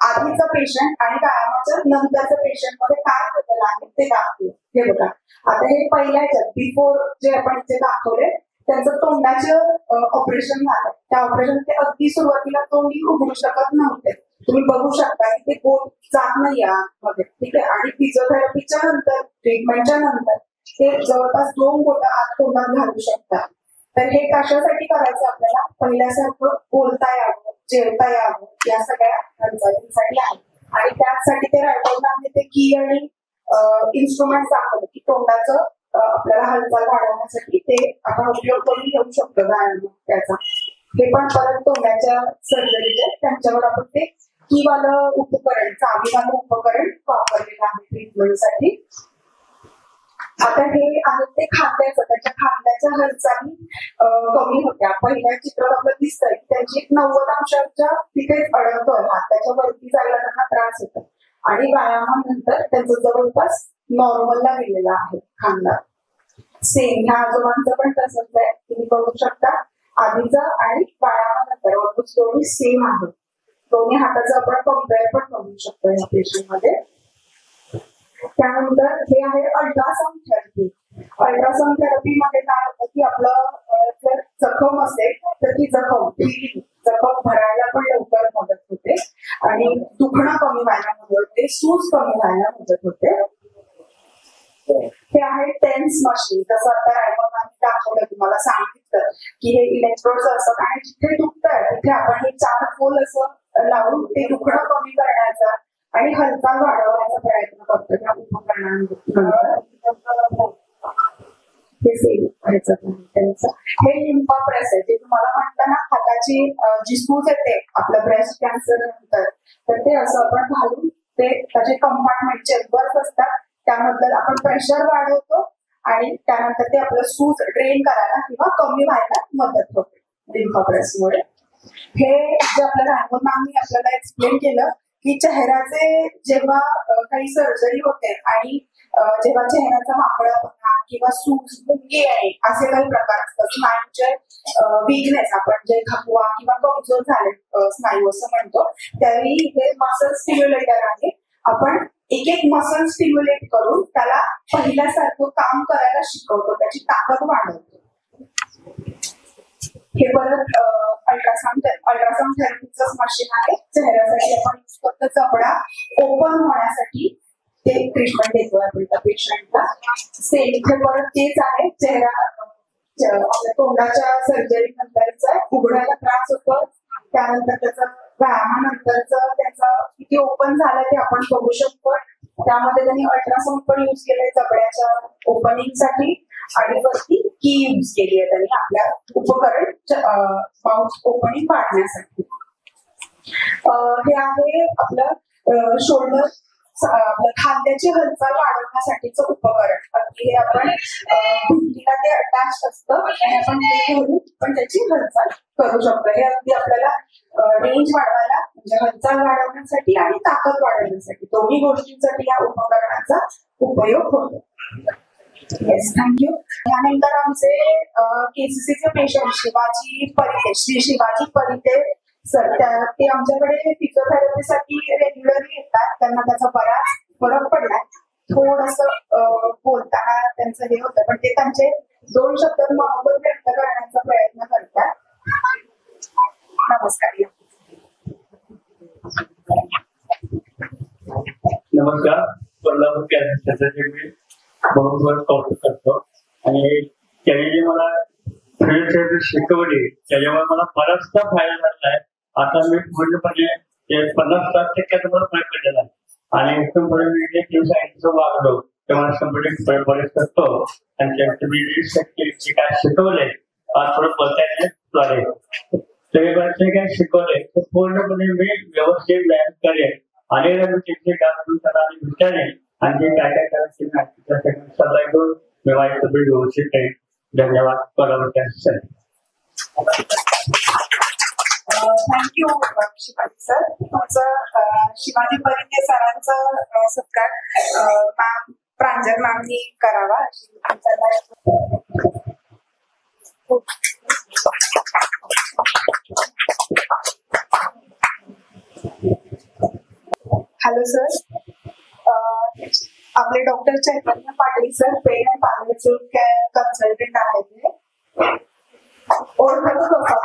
आधीचं पेशंट आणि व्यायामाच्या नंतरचं पेशंट मध्ये काय बदल आहे ते दाखवू. हे बघा, आता हे पहिल्या ह्याच्यात बिफोर जे आपण इथे दाखवले त्यांचं तोंडाचं ऑपरेशन झालं. त्या ऑपरेशन ते अगदी सुरुवातीला तोंडी उघडू शकत नव्हते. तुम्ही बघू शकता की ते बोट जात नाही आतमध्ये, ठीक आहे. आणि फिजिओथेरपीच्या नंतर, ट्रीटमेंटच्या नंतर ते जवळपास 2 बोटं आत तोंडात घालू शकतात. तर हे कशासाठी करायचं आपल्याला, पहिल्यासारखं बोलता यावं, जेवता यावं, या सगळ्या हालचालींसाठी आहे. आणि त्यासाठी ते रायडरने ते की आणि इन्स्ट्रुमेंट दाखवलं की तोंडाचं आपल्याला हालचाल वाढवण्यासाठी ते आपण उपयोग करून घेऊ शकतो व्यायाम त्याचा. हे पण परत तोंडाच्या सर्जरीचे त्यांच्यावर आपण ते की वालं उपकरण, चावीवालं उपकरण वापरलेलं आहे ट्रीटमेंटसाठी. आता हे आहे ते खांद्याचं, त्याच्या खांद्याच्या हालचाली कमी होत्या. पहिल्या चित्रात आपलं दिसतंय की त्यांची 90° तिथेच अडकतोय हात, त्याच्या वरती जायला त्यांना त्रास होतो. आणि व्यायामानंतर त्यांचं जवळपास नॉर्मलला गेलेला आहे खांदा. सेम ह्या आजोबांचं पण तसंच आहे, तुम्ही बघू शकता. आधीचा आणि व्यायामानंतर ऑलमोस्ट दोन्ही सेम आहे. दोन्ही हाताचं आपण कम्पेअर पण करू शकतो या पेशंट मध्ये. त्यानंतर हे आहे अल्ट्रासाउंड थेरपी. अल्ट्रासाउंड थेरपी मध्ये काय होतं की आपलं जर जखम असेल तर ती जखम भरायला पण लवकर मदत होते आणि दुखणं कमी व्हायला मदत होते, सूज कमी व्हायला मदत होते. हे आहे टेन्स मशीन. तसं आता रायमोनने दाखवलं, तुम्हाला सांगितलं की हे इलेक्ट्रोड्स असतात आणि जिथे दुखतंय तिथे आपण हे 4 पोल असं लावून ते दुखणं कमी करण्याचा आणि हालचाल वाढवण्याचा प्रयत्न करतो त्या उपकरणांवर. हे लिम्फा प्रेस आहे. ते तुम्हाला म्हटलं ना, हाताची जी सूज येते आपल्या ब्रेस्ट कॅन्सर नंतर, तर ते असं आपण घालून ते त्याचे कंपार्टमेंट चेंबर्स असतात, त्याबद्दल आपण प्रेशर वाढवतो आणि त्यानंतर ते आपलं सूज ड्रेन करायला किंवा कमी व्हायला मदत होते लिम्फा प्रेसमुळे. हे जे आपल्याला रायमोन मॅमनी आपल्याला एक्सप्लेन केलं की चेहऱ्याचे जेव्हा काही सर्जरी होते आणि जेव्हा चेहऱ्याचा माकळापणा किंवा सूज, मुंगी आहे असे काही प्रकार असतात, स्नायूचे वीकनेस, आपण जे थकवा किंवा कमजोर झाले स्नायू असं म्हणतो, त्यावेळी हे मसल स्टिम्युलेटर आहे. आपण एक मसल स्टिम्युलेट करून त्याला पहिल्यासारखं काम करायला शिकवतो, त्याची ताकद वाढवतो. हे परत अल्ट्रासाउंड थेरपीचं मशीन आहे. चेहऱ्यासाठी आपण फक्त जबडा ओपन होण्यासाठी ते ट्रीटमेंट देतो आपण त्या पेशंटला. सेम इथे परत तेच आहे. चेहरा आपल्या तोंडाच्या सर्जरी नंतरचा उघडायला त्रास होतो, त्यानंतर त्याचा व्यायामानंतरचं त्याचा किती ओपन झालं ते आपण बघू शकतो. त्यामध्ये त्यांनी अल्ट्रासाउंड पण युज केलंय जबड्याच्या ओपनिंग साठी आणि वरती की युज केली आहे त्यांनी आपल्या उपकरण माउथ ओपनिंग पाडण्यासाठी. हे आहे आपलं शोल्डर, आपलं खांद्याची हालचाल वाढवण्यासाठीचं उपकरण. हे आपण भिंतीला ते अटॅच असतं आणि आपण ते घेऊन पण त्याची हालचाल करू शकतो. हे अगदी आपल्याला रेंज वाढवायला, म्हणजे हालचाल वाढवण्यासाठी आणि ताकद वाढवण्यासाठी, दोन्ही गोष्टींसाठी या उपकरणाचा उपयोग होतो. Yes, thank you. त्यानंतर आमचे केसीसीचे पेशंट शिवाजी परिते, श्री शिवाजी परिते सर, ते आमच्याकडे फिजिओथेरपीसाठी रेग्युलरली येतात. त्यांना त्याचा बराच फरक पडलाय. थोडंसं बोलताना त्यांचं हे होतं, पण ते त्यांचे 2 शब्द मनोगत व्यक्त करण्याचा प्रयत्न करतात. नमस्कार. नमस्कार. कोल्हापूर कॅन्सरचे मी बरोबर कौतुक करतो आणि त्यांनी जे मला फिजिओथेरपी शिकवली त्याच्यामुळे मला बराचसा फायदा झाला आहे. आता मी पूर्णपणे 50% मला फरक पडलेला आहे आणि इथून पुढे मी जे सांगितलं वागलो ते मला 100% बरेच करतो आणि त्यांचं मी जे काय शिकवले थोडं बोलता येईल ते काय शिकवले ते पूर्णपणे मी व्यवस्थित व्यायाम करेन आणि त्यांचे काम त्यांना विचारेन आणि जे काय काय करायचे सल्ला घेऊन मी माझी तब्येत व्यवस्थित करेन. धन्यवाद. Kolhapur cancer. Thank you Shivaji sir. तुमचं शिवाजी परिते सरांचा सत्कार मॅम प्रांजल मॅमनी करावा अशी हॅलो सर. आपले doctor Chaitanya Patil sir pain and palliative care consultant आहेत. ओळखतो का